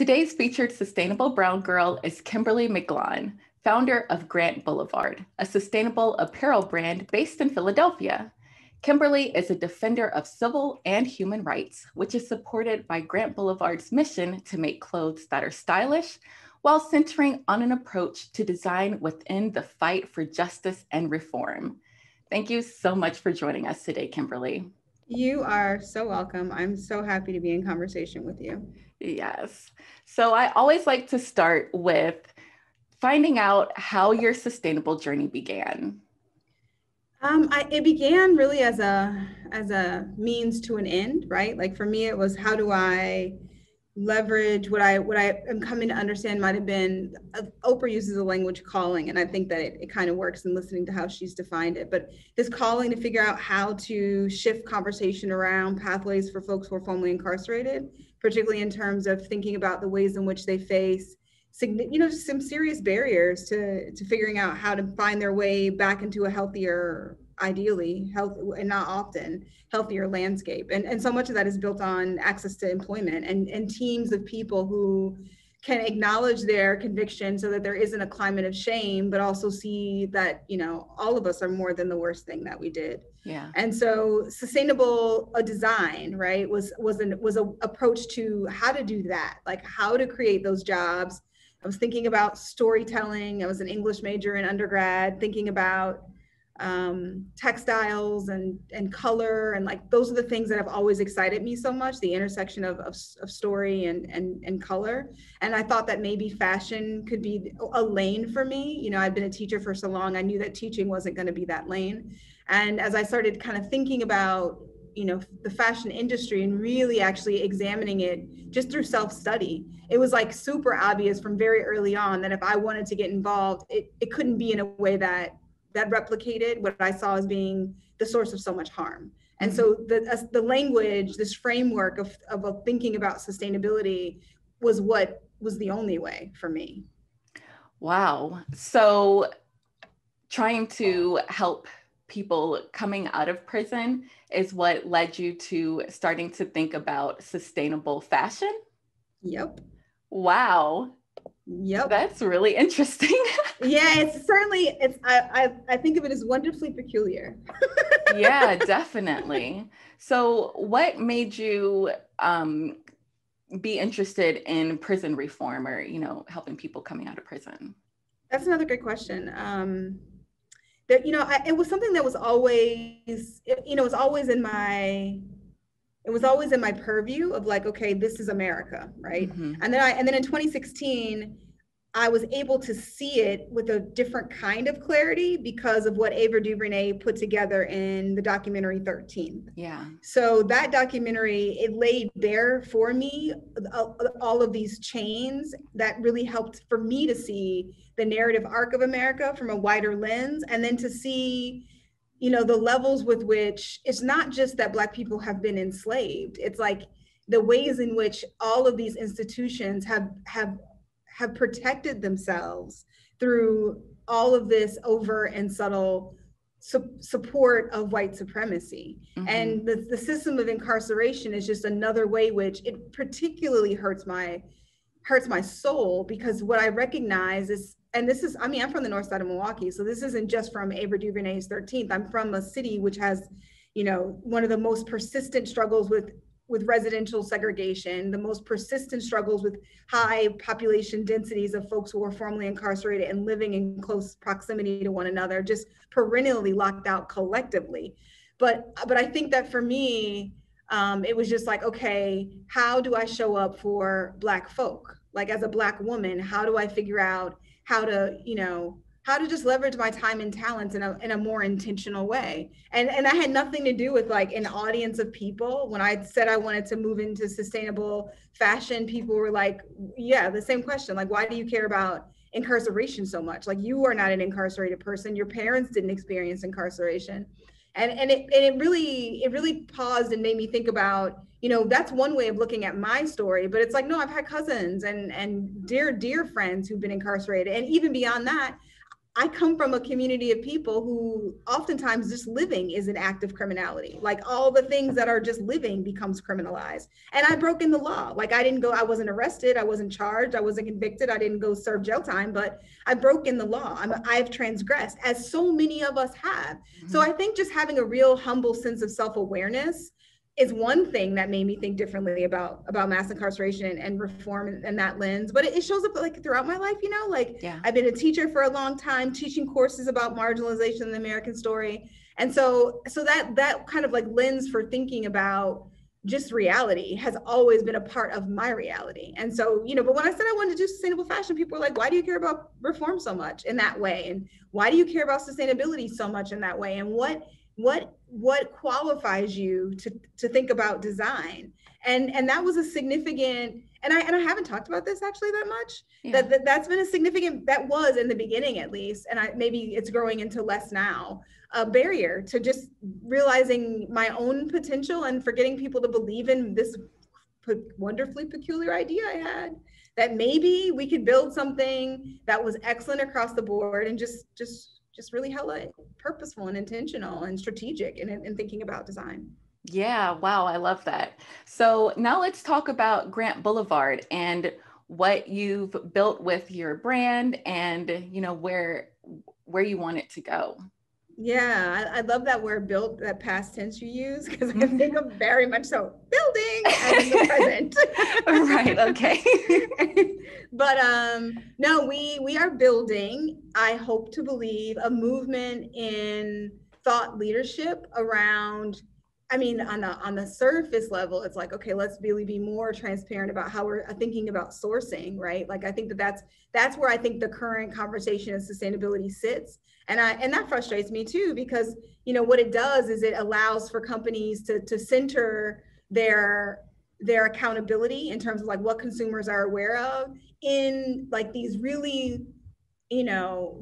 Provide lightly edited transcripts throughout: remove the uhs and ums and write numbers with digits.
Today's featured sustainable brown girl is Kimberly McGlonn, founder of Grant Blvd, a sustainable apparel brand based in Philadelphia. Kimberly is a defender of civil and human rights, which is supported by Grant Blvd's mission to make clothes that are stylish while centering on an approach to design within the fight for justice and reform. Thank you so much for joining us today, Kimberly. You are so welcome. I'm so happy to be in conversation with you. Yes. So I always like to start with finding out how your sustainable journey began. It began really as a means to an end, right? Like for me, it was how do I leverage what I am coming to understand might have been, Oprah uses the language calling, and I think that it kind of works in listening to how she's defined it, but this calling to figure out how to shift conversation around pathways for folks who are formerly incarcerated, particularly in terms of thinking about the ways in which they face some serious barriers to figuring out how to find their way back into a healthier, ideally health, and not often healthier landscape. And so much of that is built on access to employment and teams of people who can acknowledge their conviction so that there isn't a climate of shame, but also see that, all of us are more than the worst thing that we did. Yeah. And so sustainable design, right, was an approach to how to do that, like how to create those jobs. I was thinking about storytelling. I was an English major in undergrad, thinking about textiles and color, and like those are the things that have always excited me so much, the intersection of story and color. And I thought that maybe fashion could be a lane for me. I've been a teacher for so long, I knew that teaching wasn't going to be that lane. And as I started kind of thinking about the fashion industry and really actually examining it just through self-study, it was like super obvious from very early on that if I wanted to get involved, it couldn't be in a way that replicated what I saw as being the source of so much harm. And so the language, this framework of thinking about sustainability was what was the only way for me. Wow. So trying to help people coming out of prison is what led you to starting to think about sustainable fashion? Yep. Wow. Yep. That's really interesting. Yeah, I think of it as wonderfully peculiar. Yeah, definitely. So what made you be interested in prison reform or, helping people coming out of prison? That's another great question. It was something that was always, it was always in my purview of like, okay, this is America, right? Mm-hmm. And then in 2016, I was able to see it with a different kind of clarity because of what Ava DuVernay put together in the documentary 13th. Yeah. So that documentary, it laid bare for me all of these chains that really helped for me to see the narrative arc of America from a wider lens, and then to see the levels with which it's not just that Black people have been enslaved. It's like the ways in which all of these institutions have protected themselves through all of this overt and subtle support of white supremacy. Mm-hmm. And the system of incarceration is just another way which it particularly hurts my soul, because what I recognize is, and this is, I'm from the north side of Milwaukee, so this isn't just from Ava DuVernay's 13th. I'm from a city which has, one of the most persistent struggles with residential segregation, the most persistent struggles with high population densities of folks who are formerly incarcerated and living in close proximity to one another, just perennially locked out collectively. But I think that for me, it was just like, okay, how do I show up for Black folk? Like as a Black woman, how do I figure out how to just leverage my time and talents in a more intentional way? And that had nothing to do with like an audience of people. When I said I wanted to move into sustainable fashion, people were like, yeah, the same question. Like, why do you care about incarceration so much? Like, you are not an incarcerated person. Your parents didn't experience incarceration. And it really paused and made me think about, that's one way of looking at my story, but it's like, no, I've had cousins and dear friends who've been incarcerated. And even beyond that, I come from a community of people who oftentimes just living is an act of criminality. Like all the things that are just living becomes criminalized. And I broke in the law. Like I wasn't arrested. I wasn't charged. I wasn't convicted. I didn't go serve jail time, but I broke in the law. I've transgressed, as so many of us have. Mm-hmm. So I think just having a real humble sense of self-awareness is one thing that made me think differently about mass incarceration and reform and that lens. But it shows up like throughout my life, I've been a teacher for a long time, teaching courses about marginalization in the American story. And so that kind of like lens for thinking about just reality has always been a part of my reality. And so, but when I said I wanted to do sustainable fashion, people were like, why do you care about reform so much in that way? And why do you care about sustainability so much in that way? And what qualifies you to think about design? And that was a significant, and I haven't talked about this actually that much. Yeah. That's been a significant, that was in the beginning at least, and maybe it's growing into less now, a barrier to just realizing my own potential and for getting people to believe in this wonderfully peculiar idea I had, that maybe we could build something that was excellent across the board and just really hella purposeful and intentional and strategic in thinking about design. Yeah, wow, I love that. So now let's talk about Grant Blvd and what you've built with your brand and where you want it to go. Yeah, I love that word built, that past tense you use, because I think of very much so building as in the present. Right, okay. But no, we are building, I hope to believe, a movement in thought leadership around, on the surface level, it's like, okay, let's really be more transparent about how we're thinking about sourcing, right? Like, I think that's where I think the current conversation of sustainability sits. And that frustrates me too, because, what it does is it allows for companies to center their accountability in terms of like what consumers are aware of in like these really,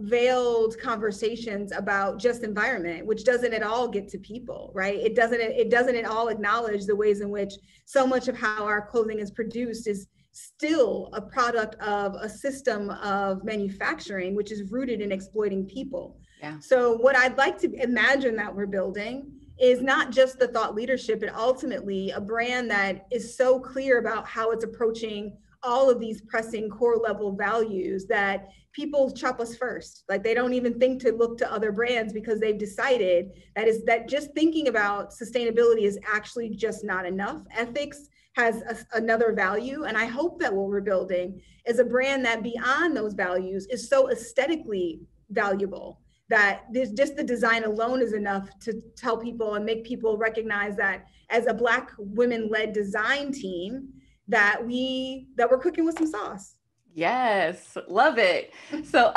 veiled conversations about just environment, which doesn't at all get to people, right? It doesn't at all acknowledge the ways in which so much of how our clothing is produced is still a product of a system of manufacturing, which is rooted in exploiting people. Yeah. So what I'd like to imagine that we're building is not just the thought leadership, but ultimately a brand that is so clear about how it's approaching all of these pressing core level values that people shop us first. Like they don't even think to look to other brands because they've decided that just thinking about sustainability is actually just not enough. Ethics has another value. And I hope that what we're building is a brand that beyond those values is so aesthetically valuable that there's just the design alone is enough to tell people and make people recognize that as a Black women-led design team, that we're cooking with some sauce. Yes, love it. So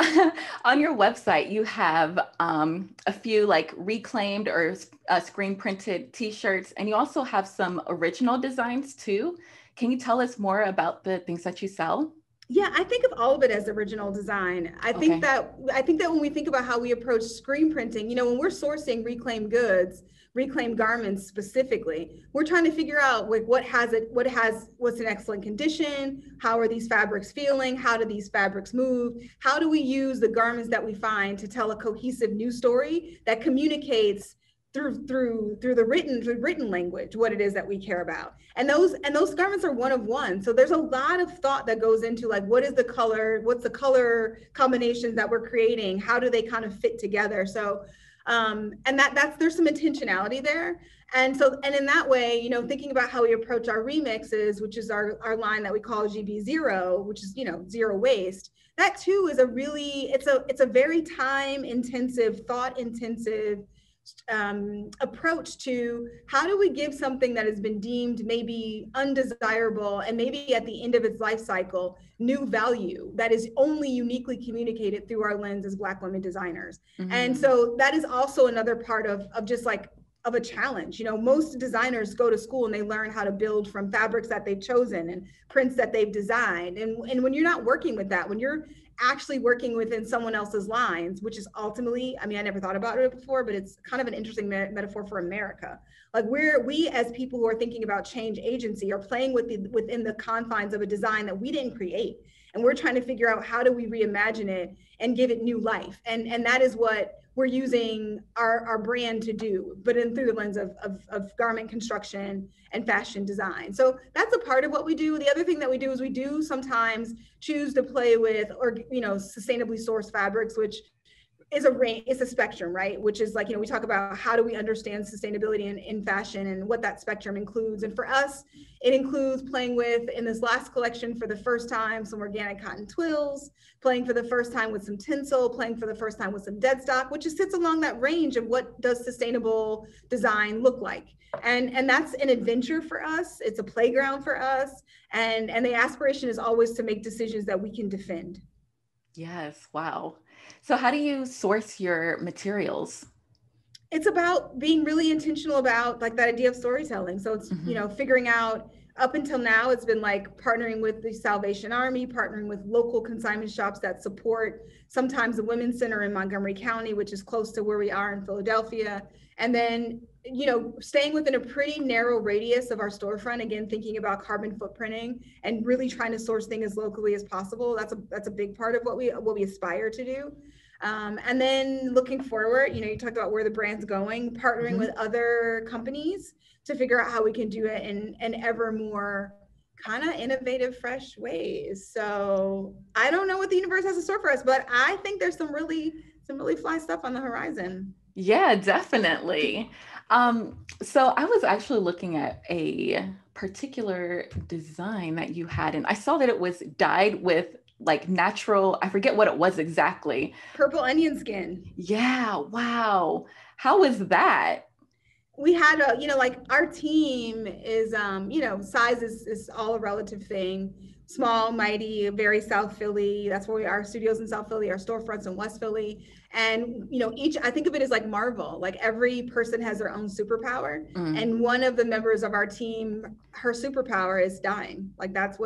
on your website, you have a few like reclaimed or screen printed t-shirts, and you also have some original designs too. Can you tell us more about the things that you sell? Yeah, I think of all of it as original design. I think that when we think about how we approach screen printing, when we're sourcing reclaimed goods, reclaimed garments specifically, we're trying to figure out like what's in excellent condition, how are these fabrics feeling, how do these fabrics move, how do we use the garments that we find to tell a cohesive news story that communicates through the written language what it is that we care about. And those garments are one of one. So there's a lot of thought that goes into like what's the color combinations that we're creating, how do they kind of fit together. So and there's some intentionality there. And in that way, thinking about how we approach our remixes, which is our line that we call GB0, which is, zero waste, that too is it's a very time intensive, thought intensive approach to how do we give something that has been deemed maybe undesirable and maybe at the end of its life cycle new value that is only uniquely communicated through our lens as Black women designers. Mm-hmm. And so that is also another part of just like of a challenge. Most designers go to school and they learn how to build from fabrics that they've chosen and prints that they've designed. And when you're not working with that, when you're actually working within someone else's lines, which is ultimately, I mean, I never thought about it before, but it's kind of an interesting metaphor for America. Like we as people who are thinking about change agency are playing within the confines of a design that we didn't create. And we're trying to figure out how do we reimagine it and give it new life. And that is what we're using our brand to do, but through the lens of garment construction and fashion design. So that's a part of what we do. The other thing that we do is we do sometimes choose to play with, or, you know, sustainably sourced fabrics, which is a range, it's a spectrum, right? Which is like, you know, we talk about how do we understand sustainability in fashion and what that spectrum includes. And for us, it includes playing with, in this last collection for the first time, some organic cotton twills, playing for the first time with some tinsel, playing for the first time with some dead stock, which just sits along that range of what does sustainable design look like. And that's an adventure for us. It's a playground for us. And the aspiration is always to make decisions that we can defend. Yes. Wow. So how do you source your materials? It's about being really intentional about like that idea of storytelling. So it's, you know, figuring out, up until now, it's been like partnering with the Salvation Army, partnering with local consignment shops that support sometimes the Women's Center in Montgomery County, which is close to where we are in Philadelphia. And then, you know, staying within a pretty narrow radius of our storefront, again, thinking about carbon footprinting and really trying to source things as locally as possible. That's a big part of what we aspire to do. And then looking forward, you know, you talked about where the brand's going, partnering with other companies to figure out how we can do it in ever more kind of innovative, fresh ways. So I don't know what the universe has in store for us, but I think there's some really fly stuff on the horizon. Yeah, definitely. So I was actually looking at a particular design that you had, and I saw that it was dyed with like natural, I forget what it was exactly. Purple onion skin. Yeah, wow. How was that? We had a, you know, like our team is, you know, size is all a relative thing. Small, mighty, very South Philly. That's where our studios in South Philly, our storefronts in West Philly. And, you know, I think of it as like Marvel, like every person has their own superpower. And one of the members of our team, her superpower is dyeing. Like that's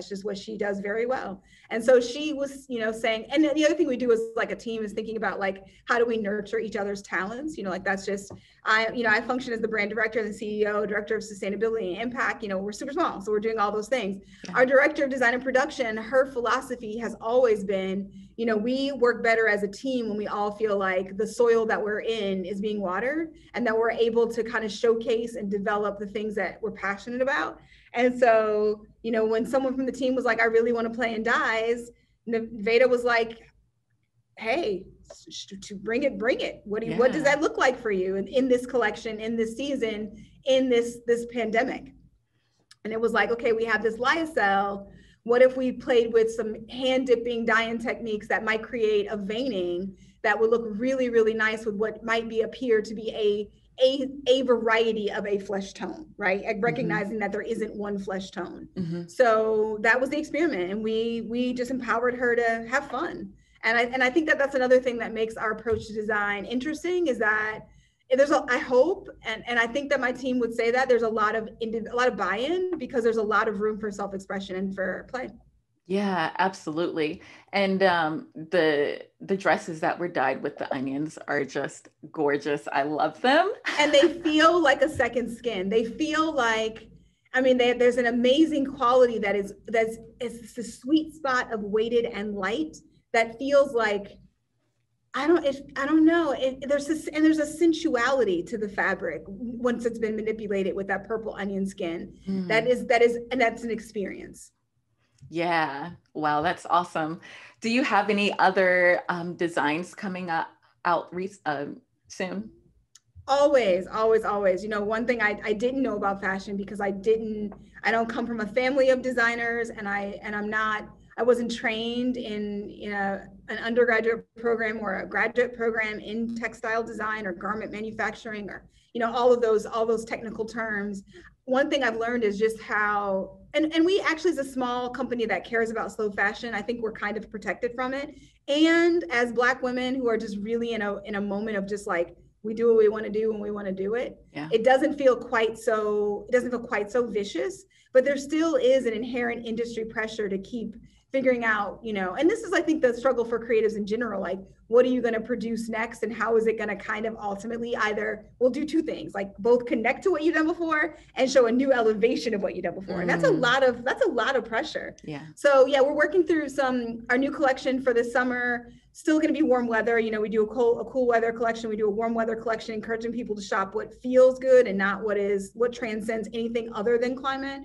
just what she does very well. And so she was, you know, saying, and the other thing we do as like a team is thinking about like, how do we nurture each other's talents? You know, like that's just, I function as the brand director, the CEO, director of sustainability and impact. You know, we're super small, so we're doing all those things. Yeah. Our director of design and production, her philosophy has always been, you know, we work better as a team when we all feel like the soil that we're in is being watered and that we're able to kind of showcase and develop the things that we're passionate about. And so, you know, when someone from the team was like, I really want to play in dyes, Veda was like, hey, to bring it. What does that look like for you in this collection, in this season, in this pandemic? And it was like, okay, we have this lyocell. What if we played with some hand dipping dye-in techniques that might create a veining that would look really, really nice with what might appear to be a variety of a flesh tone, right? Recognizing that there isn't one flesh tone. So that was the experiment, and we just empowered her to have fun. And I think that that's another thing that makes our approach to design interesting, is that I hope, and I think that my team would say that there's a lot of buy-in, because there's a lot of room for self-expression and for play. Yeah, absolutely. And the dresses that were dyed with the onions are just gorgeous. I love them. And they feel like a second skin. They feel like, I mean, there's an amazing quality that's the sweet spot of weighted and light that feels like, I don't know. There's a sensuality to the fabric once it's been manipulated with that purple onion skin. That is, and that's an experience. Yeah. Wow. That's awesome. Do you have any other designs coming out soon? Always. You know, one thing I didn't know about fashion, because I don't come from a family of designers, and I wasn't trained in an undergraduate program or a graduate program in textile design or garment manufacturing, or, you know, all those technical terms. One thing I've learned is just how, and we actually, as a small company that cares about slow fashion, I think we're kind of protected from it. And as Black women who are just really in a moment of just like, we do what we want to do when we want to do it. Yeah. It doesn't feel quite so vicious, but there still is an inherent industry pressure to keep figuring out, and this is, I think, the struggle for creatives in general. Like, what are you going to produce next, and how is it going to kind of ultimately either, we'll do two things, like both connect to what you've done before and show a new elevation of what you've done before. And that's a lot of pressure. Yeah. So yeah, we're working through our new collection for this summer. Still going to be warm weather. We do a cool weather collection. We do a warm weather collection, encouraging people to shop what feels good and not what transcends anything other than climate.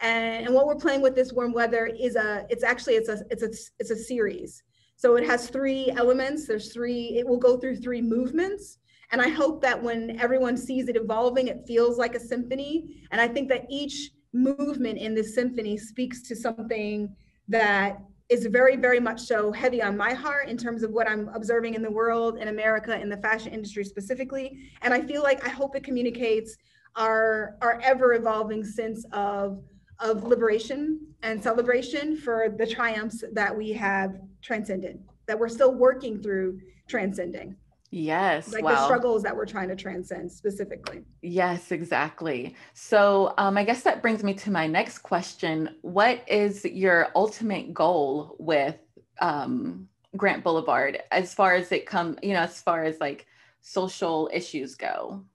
And what we're playing with this warm weather is it's a series. So it has 3 elements. It will go through 3 movements. And I hope that when everyone sees it evolving, it feels like a symphony. And I think that each movement in this symphony speaks to something that is very, very much so heavy on my heart in terms of what I'm observing in the world, in America, in the fashion industry specifically. And I hope it communicates our ever evolving sense of liberation and celebration for the triumphs that we have transcended, that we're still working through transcending. Yes. Like the struggles that we're trying to transcend specifically. Yes, exactly. So I guess that brings me to my next question. What is your ultimate goal with Grant Blvd as far as as far as like social issues go?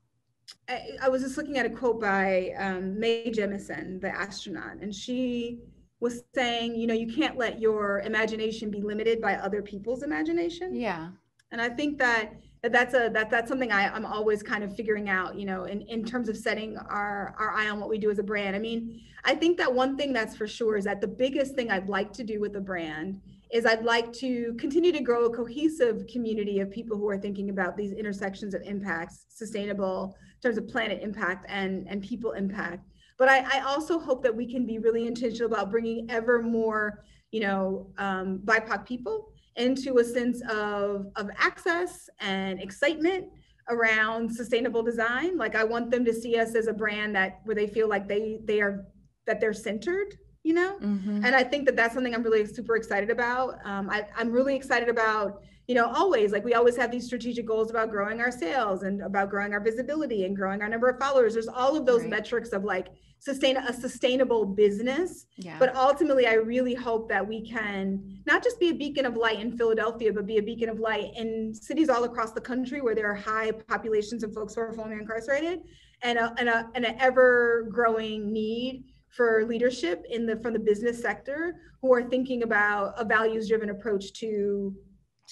I was just looking at a quote by Mae Jemison, the astronaut, and she was saying, you can't let your imagination be limited by other people's imagination. Yeah. And I think that's something I'm always kind of figuring out, in terms of setting our eye on what we do as a brand. I mean, I think that one thing that's for sure is that the biggest thing I'd like to do with a brand is I'd like to continue to grow a cohesive community of people who are thinking about these intersections of impacts, sustainable in terms of planet impact and people impact. But I also hope that we can be really intentional about bringing ever more, BIPOC people into a sense of access and excitement around sustainable design. Like, I want them to see us as a brand where they feel like they're centered, And I think that that's something I'm really super excited about. I'm really excited about, always, like, we always have these strategic goals about growing our sales and about growing our visibility and growing our number of followers. There's all of those metrics of like a sustainable business. Yeah. But ultimately, I really hope that we can not just be a beacon of light in Philadelphia, but be a beacon of light in cities all across the country where there are high populations of folks who are formerly incarcerated and an ever growing need for leadership from the business sector who are thinking about a values-driven approach to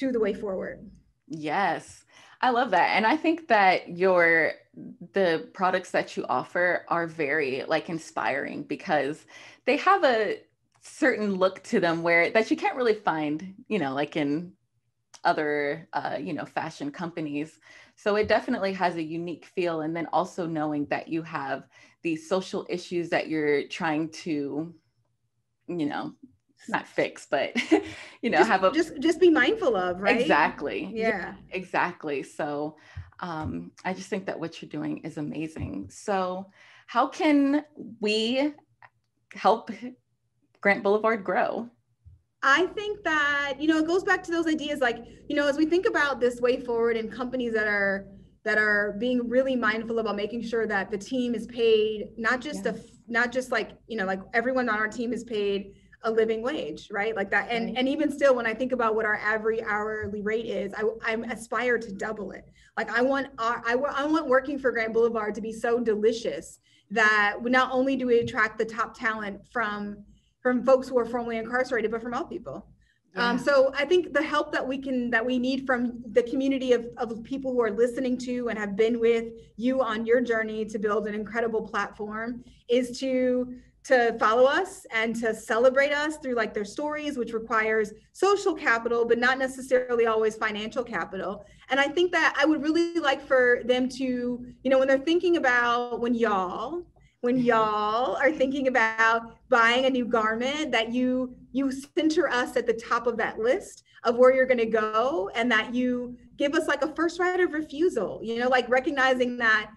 the way forward. Yes, I love that. And I think that the products that you offer are very like inspiring because they have a certain look to them that you can't really find, like in other, fashion companies. So it definitely has a unique feel. And then also knowing that you have these social issues that you're trying to, not fix, but, just be mindful of, right? Exactly. Yeah, exactly. So I just think that what you're doing is amazing. So how can we help Grant Blvd grow? I think that, it goes back to those ideas, like, as we think about this way forward and companies that are being really mindful about making sure that the team is paid, not just like everyone on our team is paid a living wage, right? Like that. And even still, when I think about what our average hourly rate is, I aspire to double it. Like, I want working for Grant Blvd to be so delicious that not only do we attract the top talent from folks who are formerly incarcerated, but from all people. Yeah. So I think the help that we need from the community of people who are listening to and have been with you on your journey to build an incredible platform is to follow us and to celebrate us through like their stories, which requires social capital, but not necessarily always financial capital. And I think that I would really like for them to, when they're thinking about when y'all are thinking about buying a new garment, that you center us at the top of that list of where you're going to go, and that you give us like a first right of refusal, like recognizing that,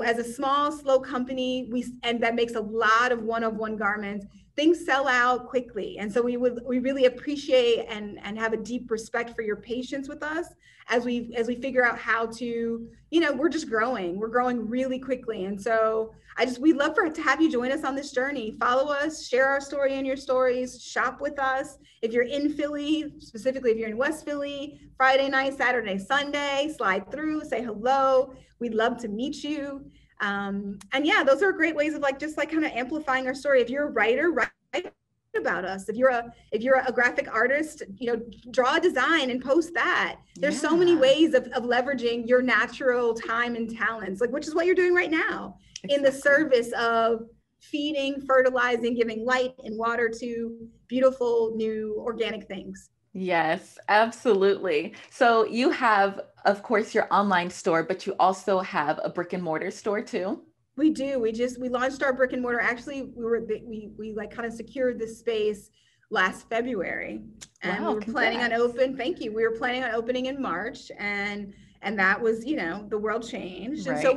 as a small, slow company, and that makes a lot of one-of-one garments, things sell out quickly. And so we really appreciate and have a deep respect for your patience with us as we figure out how to, we're just growing. We're growing really quickly. And so we'd love to have you join us on this journey. Follow us, share our story in your stories, shop with us. If you're in Philly, specifically if you're in West Philly, Friday night, Saturday, Sunday, slide through, say hello. We'd love to meet you. And yeah, those are great ways of just kind of amplifying our story. If you're a writer, write about us. If you're a graphic artist, draw a design and post that. There's so many ways of leveraging your natural time and talents, which is what you're doing right now. Exactly. In the service of feeding, fertilizing, giving light and water to beautiful new organic things. Yes, absolutely. So you have, of course, your online store, but you also have a brick and mortar store too. We do. We launched our brick and mortar. Actually, we kind of secured this space last February, and we were planning on we were planning on opening in March, and that was, the world changed. Right. And so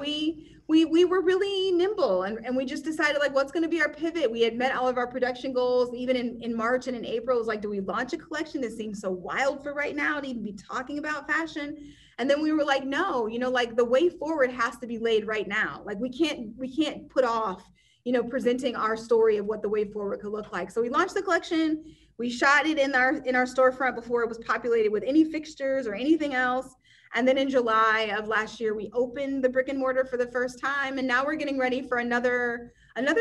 we were really nimble, and we just decided what's going to be our pivot. We had met all of our production goals, even in March and in April. It was do we launch a collection? This seems so wild for right now to even be talking about fashion. And then we were no, the way forward has to be laid right now. We can't put off, presenting our story of what the way forward could look like. So we launched the collection. We shot it in our storefront before it was populated with any fixtures or anything else. And then in July of last year, we opened the brick and mortar for the first time. And now we're getting ready for another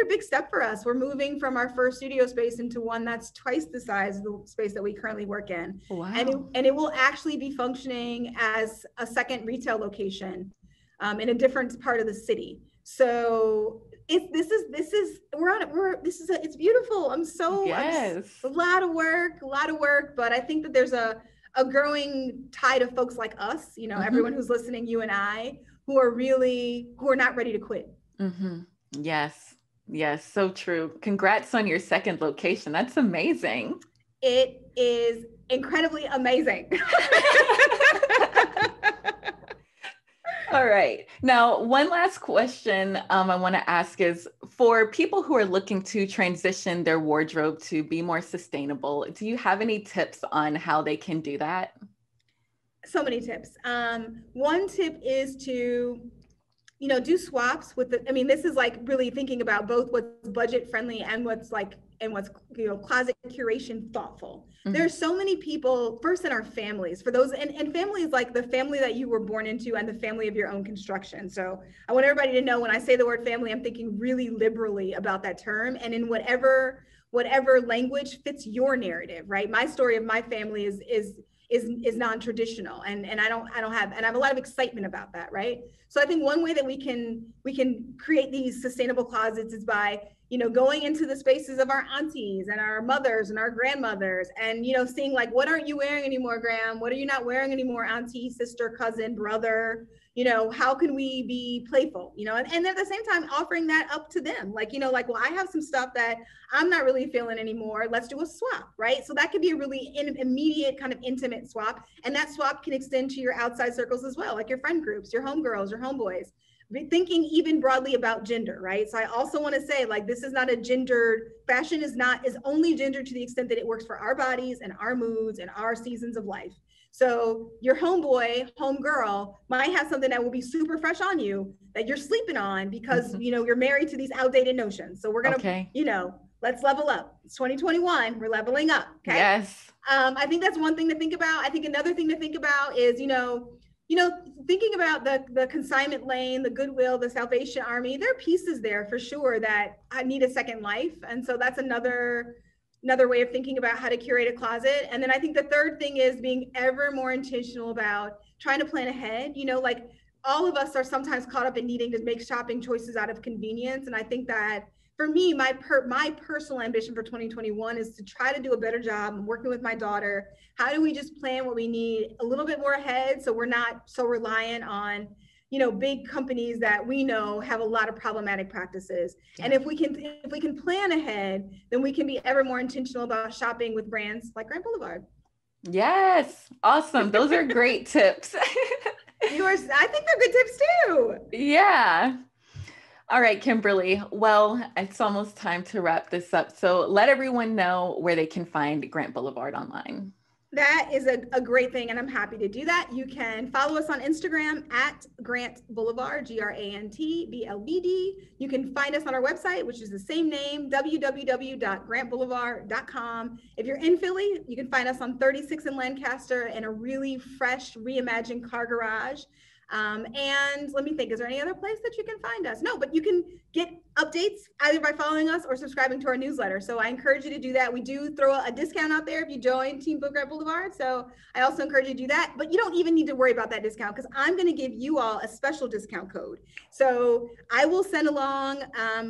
big step for us. We're moving from our first studio space into one that's twice the size of the space that we currently work in. Wow. And it will actually be functioning as a second retail location in a different part of the city. So it's beautiful. It's a lot of work, but I think that there's a growing tide of folks like us, mm-hmm. everyone who's listening, you and I, who are not ready to quit. Mm-hmm. Yes, so true. Congrats on your second location. That's amazing. It is incredibly amazing. All right. Now, one last question I want to ask is, for people who are looking to transition their wardrobe to be more sustainable, do you have any tips on how they can do that? So many tips. One tip is to, do swaps with this is really thinking about both what's budget friendly and what's closet curation thoughtful. Mm-hmm. There's so many people, first in our families, for those, and families the family that you were born into and the family of your own construction. So I want everybody to know when I say the word family, I'm thinking really liberally about that term, and in whatever language fits your narrative, right? My story of my family is non-traditional, and I have a lot of excitement about that, right? So I think one way that we can create these sustainable closets is by going into the spaces of our aunties and our mothers and our grandmothers, and seeing what aren't you wearing anymore, Graham? What are you not wearing anymore, auntie, sister, cousin, brother? How can we be playful? And at the same time offering that up to them, well, I have some stuff that I'm not really feeling anymore. Let's do a swap, right? So that could be a really immediate kind of intimate swap, and that swap can extend to your outside circles as well, like your friend groups, your homegirls, your homeboys. Thinking even broadly about gender, right? So I also want to say, this is not a gendered, fashion is only gendered to the extent that it works for our bodies and our moods and our seasons of life. So your homeboy, homegirl might have something that will be super fresh on you that you're sleeping on because, mm-hmm. You're married to these outdated notions. So we're going to, let's level up. It's 2021, we're leveling up. Okay. Yes. I think that's one thing to think about. I think another thing to think about is, thinking about the consignment lane, the Goodwill, the Salvation Army, there are pieces there for sure that need a second life. And so that's another way of thinking about how to curate a closet. And then I think the third thing is being ever more intentional about trying to plan ahead. All of us are sometimes caught up in needing to make shopping choices out of convenience. And I think that for me, my personal ambition for 2021 is to try to do a better job. I'm working with my daughter. How do we just plan what we need a little bit more ahead, so we're not so reliant on, big companies that we know have a lot of problematic practices. Yeah. And if we can plan ahead, then we can be ever more intentional about shopping with brands like Grant Blvd. Yes, awesome. Those are great tips. I think they're good tips too. Yeah. All right, Kimberly. Well, it's almost time to wrap this up. So let everyone know where they can find Grant Blvd online. That is a great thing, and I'm happy to do that. You can follow us on Instagram at Grant Blvd, GrantBlvd. You can find us on our website, which is the same name, www.grantboulevard.com. If you're in Philly, you can find us on 36 in Lancaster in a really fresh, reimagined car garage. And let me think, is there any other place that you can find us? No, but you can get updates either by following us or subscribing to our newsletter. So I encourage you to do that. We do throw a discount out there if you join Team Grant Blvd. So I also encourage you to do that, but you don't even need to worry about that discount because I'm going to give you all a special discount code. So I will send along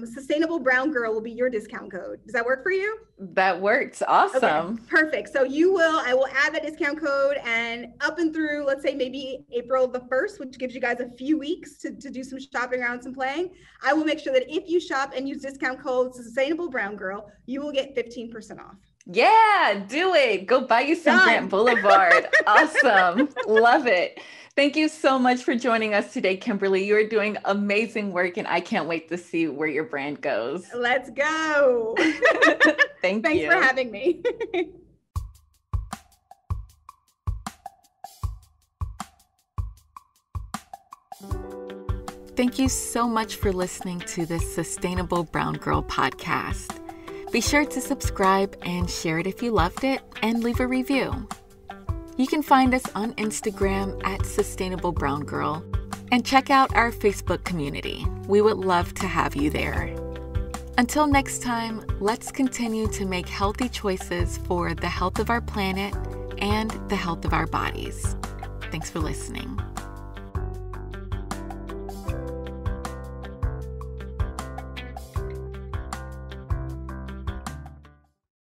Sustainable Brown Girl will be your discount code. Does that work for you? That works. Awesome. Okay, perfect. So I will add that discount code, and up and through, let's say maybe April the 1st, which gives you guys a few weeks to do some shopping around, some playing. I will make sure that if you shop and use discount code Sustainable Brown Girl, you will get 15% off. Yeah, do it. Go buy you some Grant Blvd. Awesome. Love it. Thank you so much for joining us today, Kimberly. You're doing amazing work, and I can't wait to see where your brand goes. Let's go. Thanks for having me. Thank you so much for listening to this Sustainable Brown Girl podcast. Be sure to subscribe and share it if you loved it, and leave a review. You can find us on Instagram at Sustainable Brown Girl, and check out our Facebook community. We would love to have you there. Until next time, let's continue to make healthy choices for the health of our planet and the health of our bodies. Thanks for listening.